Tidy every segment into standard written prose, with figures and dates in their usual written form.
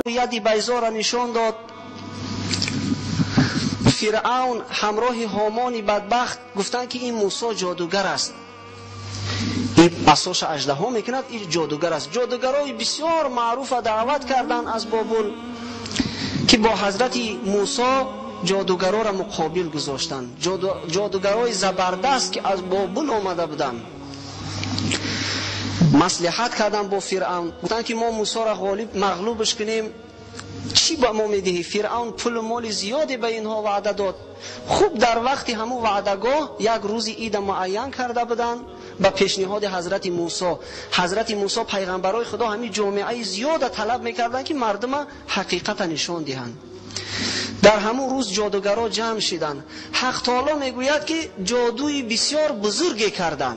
یدی بیضا را نشان داد. فرعون همراه هامان بدبخت گفتن که این موسی جادوگر است، این عصاش اژدها میکند، این جادوگر است. جادوگرای بسیار معروف دعوت کردن از بابل که با حضرت موسی جادوگرا را مقابل گذاشتن. جادوگرای زبردست که از بابل آمده بودن مصلحت کردن با فرعون، گفتن که ما موسی را مغلوبش کنیم، چی با ما میدهی؟ فرعون پول مال زیادی به اینها وعده داد. خوب در وقتی همون وعدهگاه یک روزی عید معین کرده بودن به پیشنهاد حضرت موسی. حضرت موسی پیغمبرای خدا همین جامعه زیاد طلب میکردن که مردم حقیقت نشان دهند. در همون روز جادوگرا جمع شدن. حق تعالی میگوید که جادوی بسیار بزرگی کردن.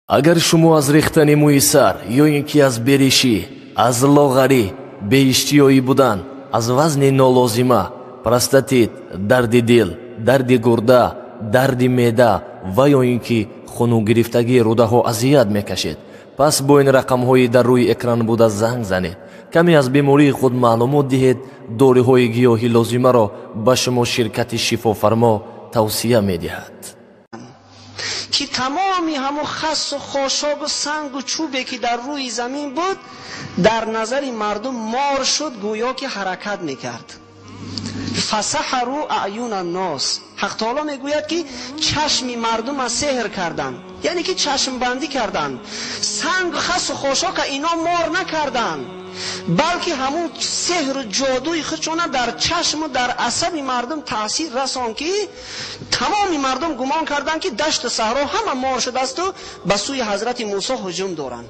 اگر شما از ریختن موی سر یا اینکه از بریشی، از لاغری، بیشتیایی بودن، از وزن نالازمه، پروستاتیت، درد دل، درد گرده، درد معده و یا اینکه خونو گرفتگی روده ها اذیت میکشید، پس با این رقم های در روی اکران بوده زنگ زنید. کمی از بیماری خود معلومات دهید. دوره های گیاهی لازمه را به شما شرکت شفافرما توصیه میدهد که تمامی همون خس و خاشاک و سنگ و چوبی که در روی زمین بود در نظر مردم مار شد، گویا که حرکت میکرد. فسحروا اعین الناس. حق تعالی میگوید که چشم مردم از سحر کردن، یعنی که چشم بندی کردن. سنگ خس و خاشاک اینا مار نکردن، بلکه همون سحر و جادوی خودشون در چشم و در عصب مردم تاثیر رسان که تمامی مردم گمان کردن که دشت صحرا همه مار شده است و به سوی حضرت موسی هجوم دارن.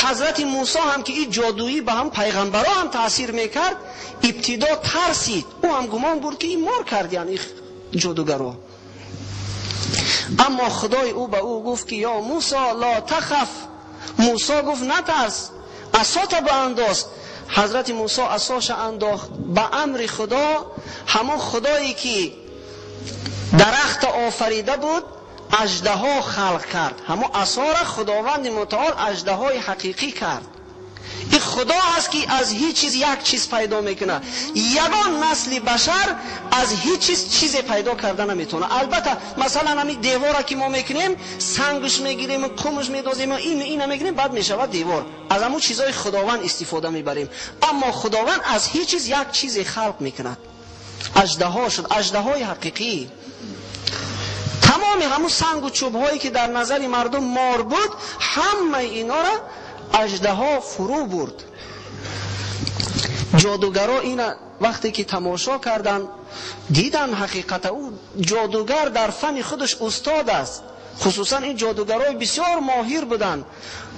حضرت موسی هم که این جادویی به هم پیغمبرا هم تاثیر میکرد، ابتدا ترسید. او هم گمان بود که این مار کردن این جادوگرا. اما خدای او به او گفت که یا موسی لا تخف. موسی گفت نترس، عصات برانداز. حضرت موسی عصاش انداخت. به امر خدا، همون خدایی که درخت آفریده بود اژدها خلق کرد. همون عصا را خداوند متعال اژدهای حقیقی کرد. این خدا است که از هیچ چیز یک چیز پیدا میکنه. یگان نسل بشر از هیچ چیز پیدا کرده نمیتونه. البته مثلا همین دیوار که ما میکنیم سنگش میگیریم، قمش میدازیم، این میگیریم، بعد میشود دیوار. از همون چیزای خداوند استفاده میبریم. اما خداوند از هیچ چیز یک چیز خلق میکنه. اژدها شد، اژدهای حقیقی. تمام همون سنگ و چوب هایی که در نظر مردم مار بود، همه اینا را اژدها فرو برد. جادوگرا این وقتی که تماشا کردن دیدن حقیقت او جادوگر در فن خودش استاد است. خصوصا این جادوگرای بسیار ماهر بودن.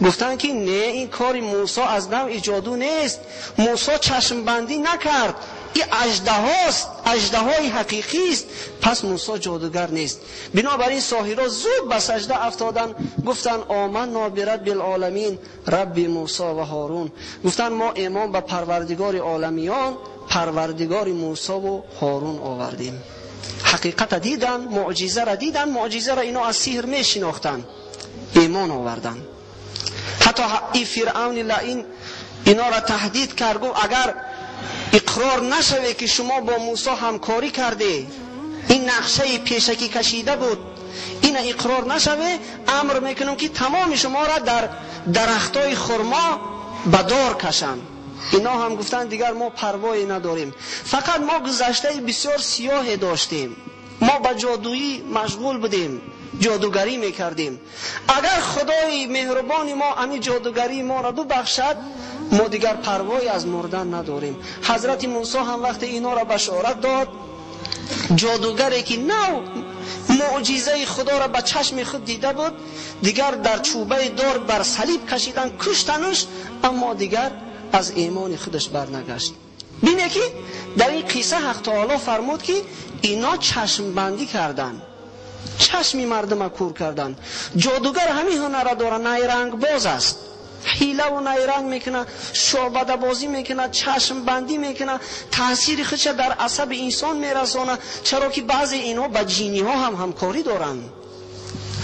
گفتن که نه، این کار موسی از نوع جادو نیست. موسی چشم بندی نکرد، این اژدهاست، اژدهای حقیقی است. پس موسی جادوگر نیست. بنابراین ساحرا زود به سجده افتادن، گفتن آمنا برب العالمین رب موسی و هارون. گفتن ما ایمان به پروردگار عالمیان، پروردگار موسی و هارون آوردیم. حقیقت دیدن، معجزه را دیدن. معجزه را اینا از سحر می شناختن، ایمان آوردن. حتی این فرعون لعین اینا را تهدید کرد، گفت اگر اقرار نشوه که شما با موسی همکاری کرده، این نقشه پیشکی کشیده بود، این اقرار نشوه، امر میکنم که تمام شما را در درختای خرما به دار کشم. اینا هم گفتن دیگر ما پروایی نداریم، فقط ما گذشته بسیار سیاه داشتیم، ما به جادویی مشغول بودیم، جادوگری میکردیم. اگر خدای مهربانی ما امی جادوگری ما را ببخشد، ما دیگر پروایی از مردن نداریم. حضرت موسی هم وقت اینا را بشارت داد، جادوگری که نو معجزه خدا را به چشم خود دیده بود، دیگر در چوبه دار بر صلیب کشیدن، کشتنش، اما دیگر از ایمان خودش برنگشت. بینه که در این قصه حق تعالی فرمود که اینا چشم بندی کردن، چشمی مردم کور کردن. جادوگر همین هنر را داره، نیرنگ باز است، حیله و نیرنگ میکنه، شعبده بازی میکنه، چشم بندی میکنه، تاثیر خودش در عصب انسان میرسانه. چرا که بعضی اینا با جینی ها هم همکاری دارن.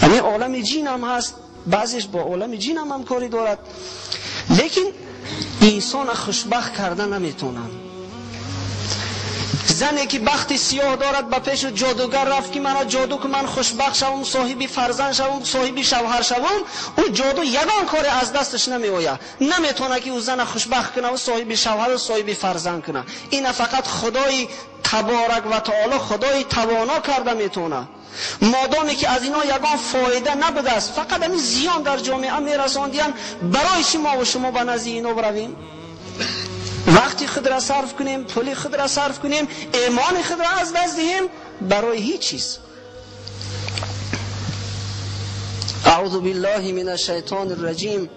همین عالم جین هم هست، بعضیش با عالم جن هم همکاری دارد، لیکن انسان خوشبخت کردن نمیتونن. زنی که بخت سیاه دارد به پیش جادوگر رفت که من جادو که من خوشبخت شوم، صاحب فرزند شوم، صاحب شوهر شوم، اون جادو یگان کار از دستش نمی آید، نمیتونه که او زن خوشبخت کنه و صاحب شوهر و صاحب فرزند کنه. این فقط خدای تبارک و تعالی، خدای توانا کرده میتونه. مادامی که از اینا یگان فایده نبوده است، فقط همین زیان در جامعه میرساندین، برای شما و شما به نزد اینا برویم، وقتی خود را صرف کنیم، پولی خود را صرف کنیم، ایمان خود را از دست دهیم برای هیچ چیز. اعوذ بالله من الشیطان الرجیم.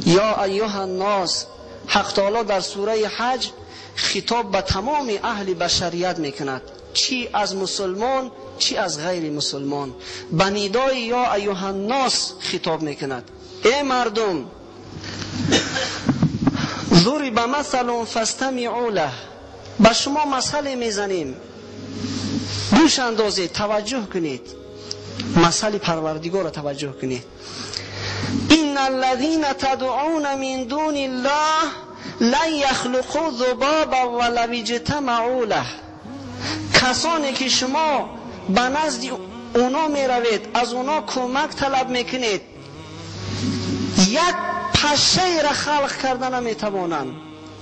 یا ایها الناس، حق تعالی در سوره حج خطاب به تمام اهل بشریت میکند، چی از مسلمان چی از غیر مسلمان، به ندای یا ایها الناس خطاب میکند. ای مردم، ضرب مثل فاستمعوا له، به شما مثل میزنیم، گوش اندازید، توجه کنید، مثل پروردگار را توجه کنید. ان الذين تدعون من دون الله لن يخلقوا ذبابا ولو اجتمعوا له، کسانی که شما به نزد اونا می روید، از اونا کمک طلب میکنید، یک پشه را خلق کردن نمیتوانند،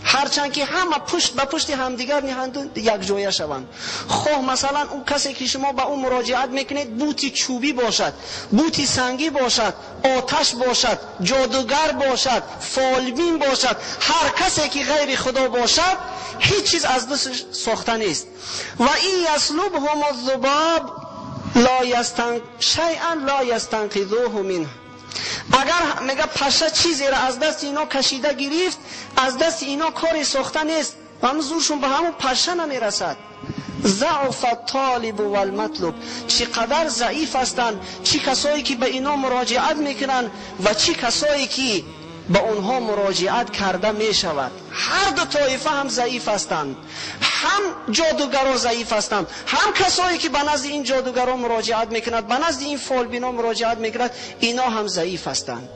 هرچند که همه پشت به پشت همدیگر نهند یک جایه شوند. خب مثلا اون کسی که شما به اون مراجعت میکنید، بوتی چوبی باشد، بوتی سنگی باشد، آتش باشد، جادوگر باشد، فالبین باشد، هر کسی که غیر خدا باشد، هیچ چیز از دستش ساخته نیست. و این یسلبهم الذباب شیئا لا یستنقذوه منه، اگر میگه پشه چیزی را از دست اینا کشیده گرفت، از دست اینا کاری ساخته نیست، منظورشون به همون پشه نمیرسد. ضعف الطالب و المطلوب، چقدر ضعیف هستند چی کسایی که به اینا مراجعت میکنن و چی کسایی که به اونها مراجعت کرده میشود. هر دو طایفه هم ضعیف هستند، هم جادوگران ضعیف هستند، هم کسایی که به نزد این جادوگران مراجعت میکنند، به نزد این فالبینا مراجعت میکنند، اینا هم ضعیف هستند.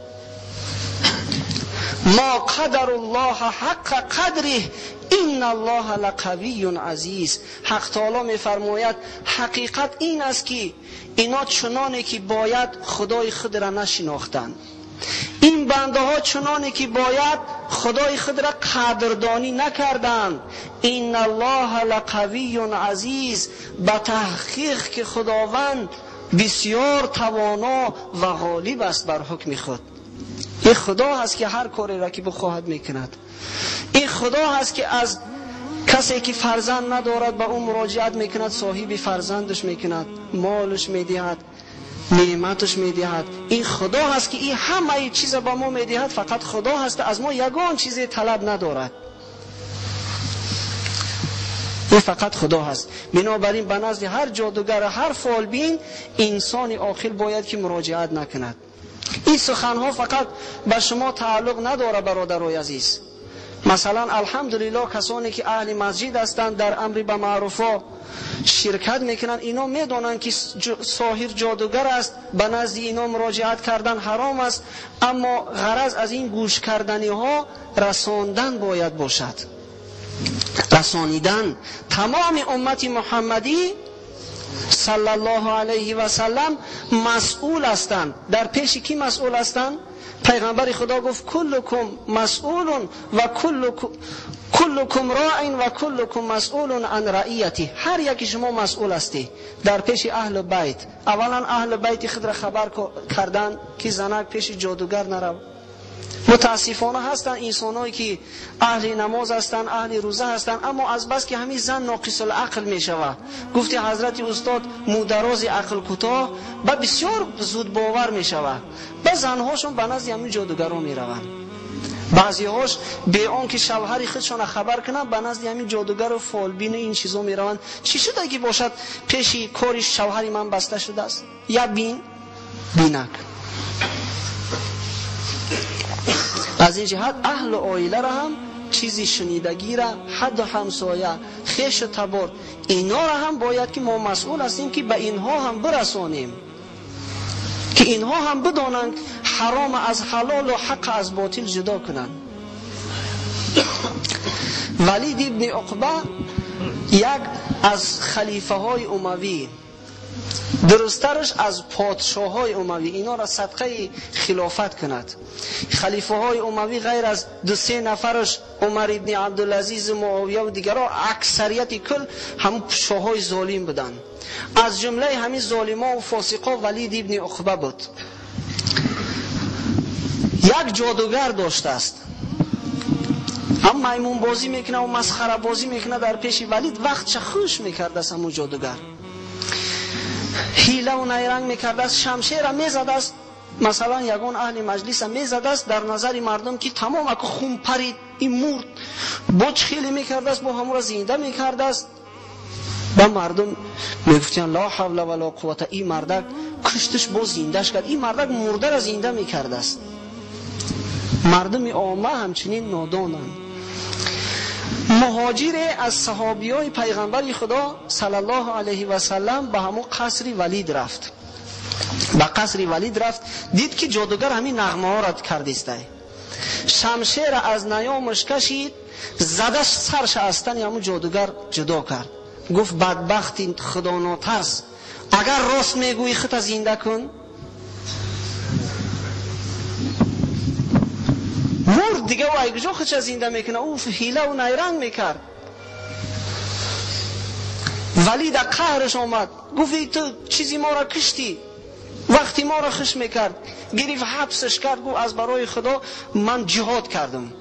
ما قدر الله حق قدره ان الله لقوی عزیز. حق تعالی میفرماید حقیقت این است که اینا چنانی که باید خدای خود را نشناختند، این بنده ها چنانی که باید خدای خود را قدردانی نکردند. این الله لقوی عزیز، به تحقیق که خداوند بسیار توانا و غالب است بر حکم خود. این خدا هست که هر کاری را که بخواهد میکند. این خدا هست که از کسی که فرزند ندارد به اون مراجعت میکند، صاحب فرزندش میکند، مالش میدهد، نعمتش میدهد. این خدا هست که این همه چیز به ما میدهد، فقط خدا هست، از ما یگان چیزی طلب ندارد، این فقط خدا هست. بنابراین به نزد هر جادوگر، هر فالبین، انسان عاقل باید که مراجعت نکند. این سخنها فقط به شما تعلق نداره برادرای عزیز. مثلا الحمدلله کسانی که اهل مسجد هستند در امر به معروفا شرکت میکنن، اینا میدونن که ساحر جادوگر است، به نزد اینا مراجعت کردن حرام است، اما غرض از این گوش کردنی ها رساندن باید باشد، رسانیدن. تمام امت محمدی صلی الله علیه و سلم مسئول هستند. در پیش کی مسئول هستند؟ پیغمبر خدا گفت کلکم مسئول و کلکم راع و کلکم مسئول عن رعیتی. هر یکی شما مسئول هستی در پیش اهل بیت. اولا اهل بیت خود را خبر کردن که زنک پیش جادوگر نرو. متاسفانه هستن انسانایی که اهل نماز هستن، اهل روزه هستن، اما از بس که همین زن ناقص العقل می شود. گفتی حضرت استاد مودراز عقل کوتاه با بسیار زود باور می شود. با زنهاشون به نزد همین جادوگران می روند. بعضی هاش به آن که شوهر خودشون خبر کنن به نزد همین جادوگر و فالبین این چیزا می روند. چی شده که باشد پیش کارش شوهر من بسته شده است؟ یا بینک. از این جهت اهل عائله را هم چیزی شنیدگی را، حد و همسایه، خیش و تبار، اینا را هم باید که ما مسئول هستیم که به اینها هم برسانیم، که اینها هم بدانند حرام از حلال و حق از باطل جدا کنن. ولید ابن عقبه یک از خلیفه های اموی، درسترش از پادشاه های اموی، اینا را صدقه خلافت کند. خلیفه های اموی غیر از 2-3 نفرش، عمر ابن عبدالعزیز، معاویه و دیگرها، اکثریت کل هم شاه های ظالم بودن. از جمله همین ظالما و فاسقا ولید ابن عقبه بود. یک جادوگر داشته است، هم میمون بازی میکنه و مسخره بازی میکنه در پیش ولید. وقت خوش میکرده است همون جادوگر، حیله و نیرنگ میکرده است، شمشیر را میزده است، مثلا یگان اهل مجلس میزده است، در نظر مردم که تمام اکو خون پرید، این مرد، بچ خیلی میکرده است، با همون را زنده میکرده است. با مردم میگفتن لا حول ولا قوت، این مردک کشتش با زندهش کرد، این مردک مرده را زنده میکرده است. مردم عامه همچنین نادانند. مهاجر از صحابی های پیغمبر خدا صلی الله علیه و سلم به همون قصر ولید رفت. به قصر ولید رفت، دید که جادوگر همین نغمه ها را کردیسته، شمشیر از نیامش کشید، زدش سرش از تن همون جادوگر جدا کرد. گفت بدبختی خدا ناترس، اگر راست میگویی خودت زنده کن. مرد دیگه و ایگجا خودش زنده میکنه، او حیله و نیرنگ میکرد. ولید قهرش آمد، گفت تو چیزی ما را کشتی، وقتی ما را خش میکرد، گرفت حبسش کرد. گفت از برای خدا من جهاد کردم.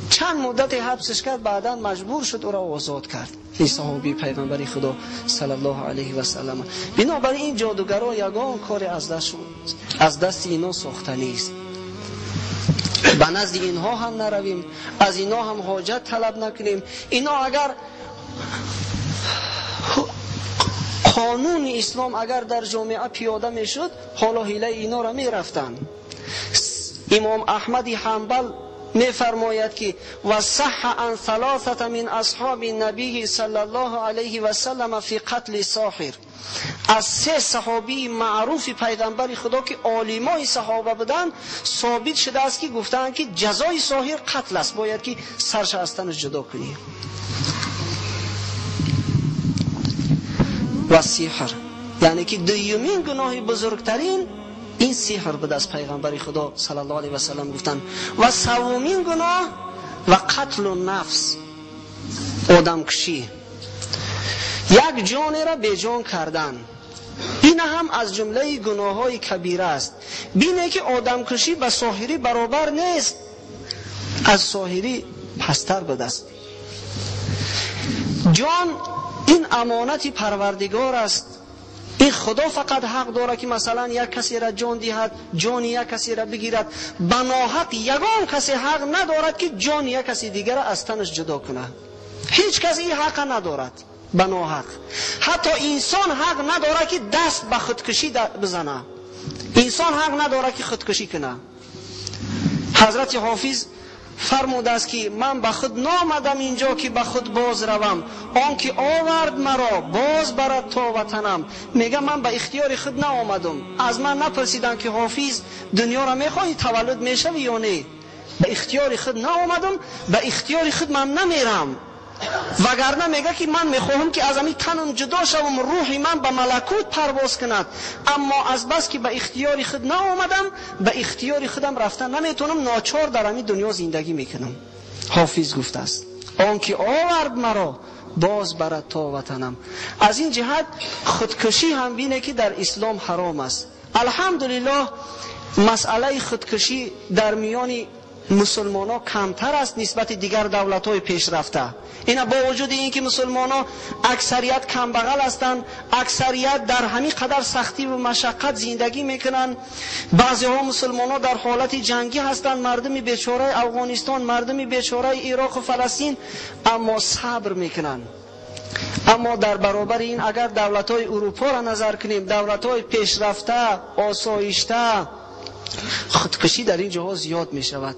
چند مدت حبسش کرد، بعدا مجبور شد او را آزاد کرد. این صحابی پیغمبر خدا صلی الله علیه و سلم. بنابراین این جادوگرها یگان کار از دست اینا ساخته نیست. به نزد اینها هم نرویم، از اینا هم حاجت طلب نکنیم. اینا اگر قانون اسلام اگر در جامعه پیاده میشد، حالا حیله اینا را میرفتن. امام احمد حنبل میفرماید که و صح عن 3 من اصحاب النبی صلی الله علیه و سلم فی قتل ساحر. از 3 صحابی معروف پیغمبر خدا که عالمای صحابه بودن، ثابت شده است که گفتن که جزای ساحر قتل است، باید که سرش از تنش جدا کنی. و سحر یعنی که دومین گناه بزرگترین این سحر بود از پیغمبر خدا صلی الله علیه و سلم گفتن. و سومین گناه و قتل النفس، آدم کشی، یک جان را به جان کردن. این هم از جمله گناه های کبیره است. بینه که آدم کشی به ساحری برابر نیست، از ساحری پستر بود است. جان این امانت پروردگار است. این خدا فقط حق داره که مثلا یک کسی را جان دهد، جان یک کسی را بگیرد. بناحق یگان کسی حق ندارد که جان یک کسی دیگر را از تنش جدا کنه. هیچ کسی این حق ندارد بناحق. حتی انسان حق نداره که دست به خودکشی بزنه. انسان حق نداره که خودکشی کنه. حضرت حافظ فرموده است که من به خود نامدم اینجا که به خود باز روم، آن که آورد مرا باز برد تا وطنم. میگه من به اختیار خود نآمدم. از من نپرسیدن که حافظ دنیا را میخوای تولد میشوی یا نه. به اختیار خود نآمدم، به اختیار خود من نمیرم. وگرنه میگه که من میخواهم که از همین تنم جدا شوم، روحی من به ملکوت پرواز کند، اما از بس که به اختیار خود نآمدم، به اختیار خودم رفتن نمیتونم، ناچار در همین دنیا زندگی میکنم. حافظ گفته است آن که آورد مرا باز برد تا وطنم. از این جهت خودکشی هم بینه که در اسلام حرام است. الحمدلله مسئله خودکشی در میان مسلمان ها کمتر است نسبت دیگر دولت های پیشرفته. اینا با وجود این که مسلمان ها اکثریت کمبغل هستند، اکثریت در همین قدر سختی و مشقت زندگی میکنن. بعضی ها مسلمان ها در حالت جنگی هستند، مردم بیچاره افغانستان، مردم بیچاره عراق و فلسطین، اما صبر میکنن. اما در برابر این اگر دولت های اروپا را نظر کنیم، دولت های پیشرفته، آسایشته، خودکشی در این جاها زیاد می شود.